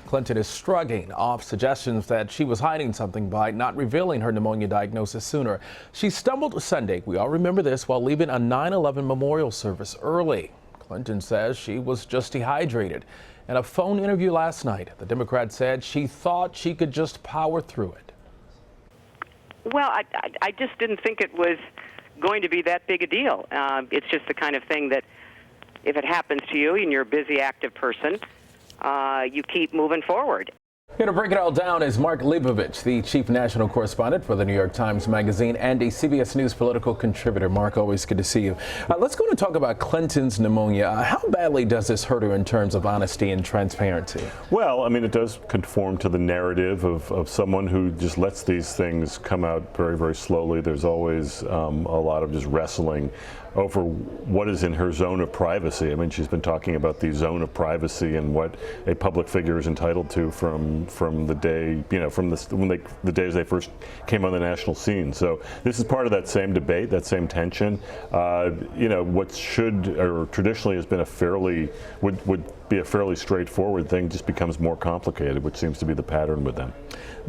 Clinton is shrugging off suggestions that she was hiding something by not revealing her pneumonia diagnosis sooner. She stumbled Sunday, we all remember this, while leaving a 9/11 memorial service early. Clinton says she was just dehydrated. In a phone interview last night, the Democrat said she thought she could just power through it. Well, I just didn't think it was going to be that big a deal. It's just the kind of thing that if it happens to you and you're a busy, active person, you keep moving forward. Here to break it all down is Mark Leibovich, the chief national correspondent for the New York Times Magazine and a CBS News political contributor. Mark, always good to see you. Let's go and talk about Clinton's pneumonia. How badly does this hurt her in terms of honesty and transparency? Well, I mean, it does conform to the narrative of someone who just lets these things come out very, very slowly. There's always a lot of just wrestling over what is in her zone of privacy. I mean, she's been talking about the zone of privacy and what a public figure is entitled to from the day, from the days they first came on the national scene. So this is part of that same debate, that same tension. What should or traditionally has been would be a fairly straightforward thing just becomes more complicated, which seems to be the pattern with them.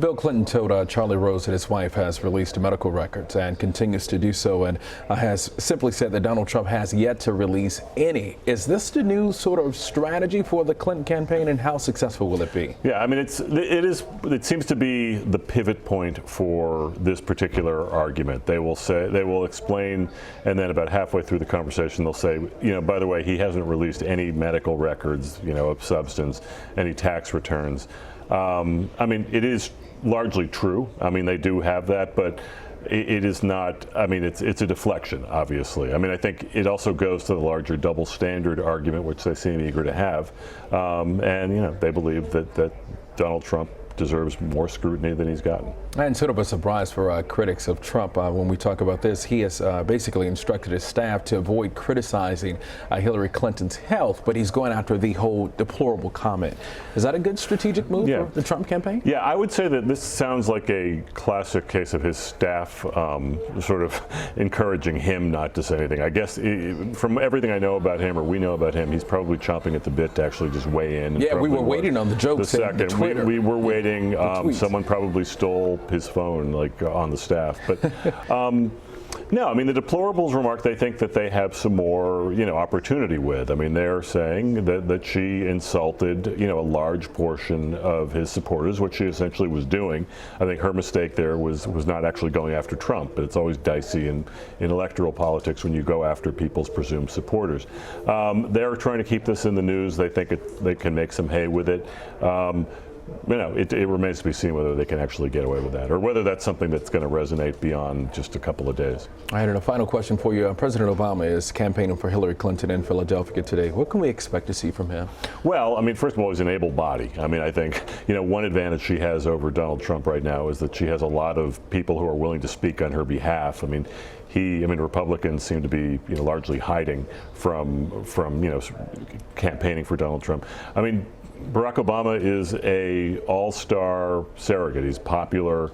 Bill Clinton told Charlie Rose that his wife has released medical records and continues to do so, and has simply said that Donald Trump has yet to release any. Is this the new sort of strategy for the Clinton campaign, and how successful will it be? Yeah, I mean, it seems to be the pivot point for this particular argument. They will explain, and then about halfway through the conversation they'll say, by the way, he hasn't released any medical records, of substance, any tax returns. I mean, it is largely true. I mean, they do have that, but it is not, I mean, it's a deflection, obviously. I mean, I think it also goes to the larger double standard argument, which they seem eager to have. And, they believe that Donald Trump deserves more scrutiny than he's gotten. And sort of a surprise for critics of Trump when we talk about this. He has basically instructed his staff to avoid criticizing Hillary Clinton's health, but he's going after the whole deplorable comment. Is that a good strategic move for the Trump campaign? Yeah, I would say that this sounds like a classic case of his staff sort of encouraging him not to say anything. I guess from everything I know about him, or we know about him, he's probably chomping at the bit to actually just weigh in. Yeah, we were waiting on the jokes. We were waiting. Someone probably stole his phone, on the staff. But no, I mean, the deplorables remark they think that they have some more, opportunity with. I mean, they're saying that she insulted, a large portion of his supporters, which she essentially was doing. I think her mistake there was not actually going after Trump, but it's always dicey in electoral politics when you go after people's presumed supporters. They're trying to keep this in the news. They think they can make some hay with it. It remains to be seen whether they can actually get away with that, or whether that's something that's going to resonate beyond just a couple of days. I had a final question for you. President Obama is campaigning for Hillary Clinton in Philadelphia today. What can we expect to see from him? Well, I mean, first of all, he's an able body. I mean, I think, one advantage she has over Donald Trump right now is that she has a lot of people who are willing to speak on her behalf. I mean, Republicans seem to be, largely hiding from campaigning for Donald Trump. I mean, Barack Obama is a all-star surrogate. He's popular.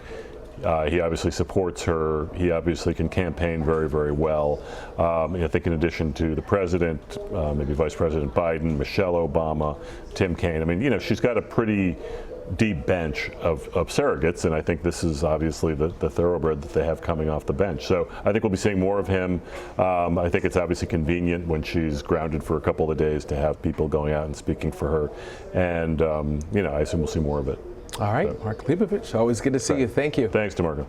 He obviously supports her. He obviously can campaign very, very well. I think in addition to the president, maybe Vice President Biden, Michelle Obama, Tim Kaine. I mean, she's got a pretty deep bench of surrogates, and I think this is obviously the thoroughbred that they have coming off the bench. So I think we'll be seeing more of him. I think it's obviously convenient when she's grounded for a couple of days to have people going out and speaking for her, and I assume we'll see more of it. All right, Mark Leibovich, always good to see you. Thank you. Thanks, DeMarco.